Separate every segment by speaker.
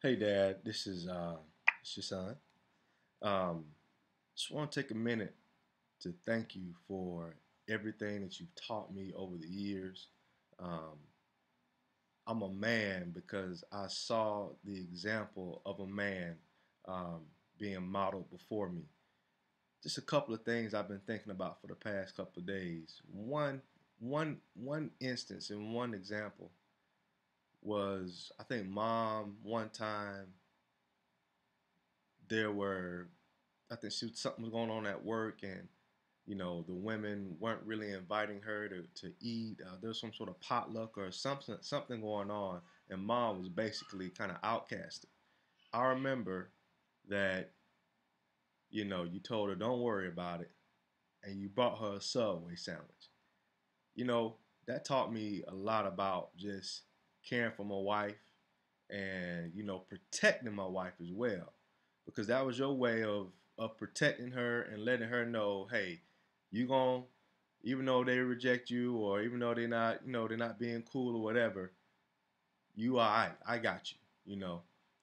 Speaker 1: Hey Dad, this is it's your son. Um, just want to take a minute to thank you for everything that you've taught me over the years. Um, I'm a man because I saw the example of a man um, being modeled before me. Just a couple of things I've been thinking about for the past couple of days. One instance and one example was I think mom one time there were I think something was going on at work, and the women weren't really inviting her to eat. There was some sort of potluck or something going on, and mom was basically kind of outcasted. I remember that you told her don't worry about it, and you brought her a Subway sandwich. You know that taught me a lot about just caring for my wife and protecting my wife as well, because that was your way of protecting her and letting her know, hey, you gon' even though they reject you, or even though they're not being cool or whatever, you all right, I got you,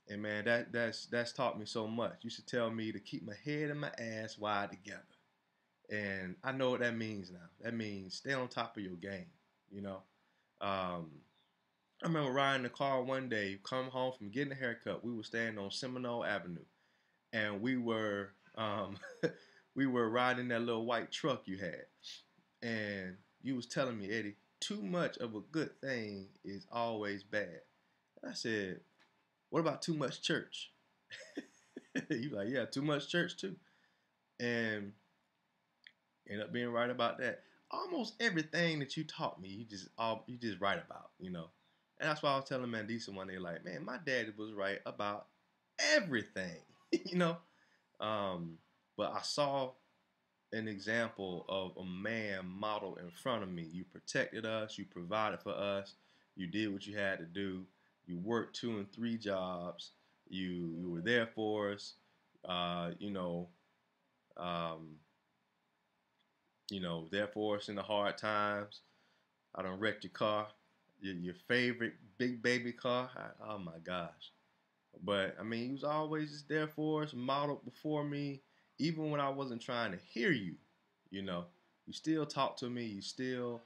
Speaker 1: and man, that's taught me so much. You should tell me to keep my head and my ass wide together, and I know what that means now. That means stay on top of your game, you know um, I remember riding the car one day, come home from getting a haircut. We were staying on Seminole Avenue, and we were riding that little white truck you had, and you was telling me, Eddie, too much of a good thing is always bad. And I said, what about too much church? You like, yeah, too much church too, and ended up being right about that. Almost everything that you taught me, you just right about, And that's why I was telling Mandisa one day, like, man, my daddy was right about everything, you know. Um, but I saw an example of a man modeled in front of me. You protected us, you provided for us, you did what you had to do, you worked 2 and 3 jobs, you were there for us, uh, you know, um, there for us in the hard times. I done wrecked your car, your favorite big baby car. Oh my gosh. But I mean, he was always just there for us, modeled before me, even when I wasn't trying to hear you. You know, you still talk to me. You still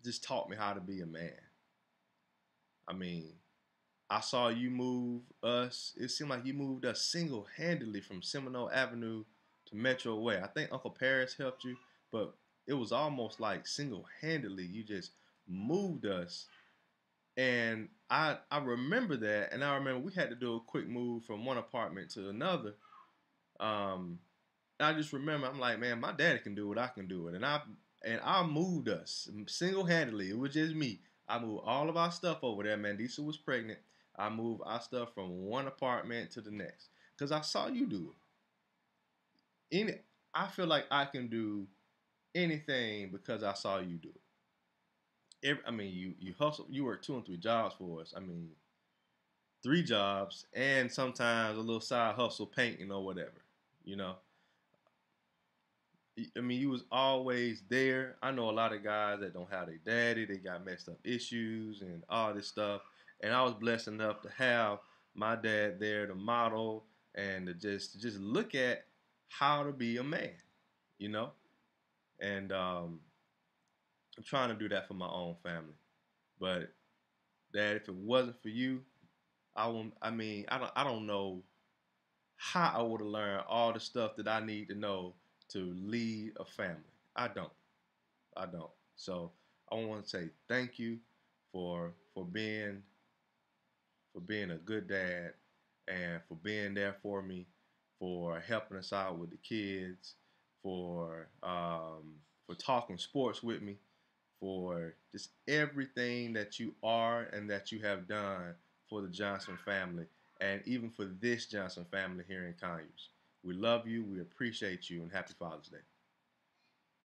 Speaker 1: just taught me how to be a man. I mean, I saw you move us. It seemed like you moved us single-handedly from Seminole Avenue to Metro Way. I think Uncle Paris helped you, but it was almost like single-handedly you just moved us. And I remember that, and I remember we had to do a quick move from one apartment to another. Um, I just remember I'm like, man, my daddy can do it, I can do it, and I moved us single handedly. It was just me. I moved all of our stuff over there. Mandisa was pregnant. I moved our stuff from one apartment to the next because I saw you do it. I feel like I can do anything because I saw you do it. I mean, you hustle. You work 2 and 3 jobs for us. I mean, 3 jobs and sometimes a little side hustle, painting or whatever. You know, I mean, you was always there. I know a lot of guys that don't have their daddy. They got messed up issues and all this stuff. And I was blessed enough to have my dad there to model and to just look at how to be a man, you know. And I'm trying to do that for my own family. But Dad, if it wasn't for you, I won't. I mean, I don't know how I would have learned all the stuff that I need to know to lead a family. I don't. I don't. So I want to say thank you for being a good dad and for being there for me, for helping us out with the kids, for talking sports with me, for just everything that you are and that you have done for the Johnson family, and even for this Johnson family here in Conyers. We love you, we appreciate you, and happy Father's Day.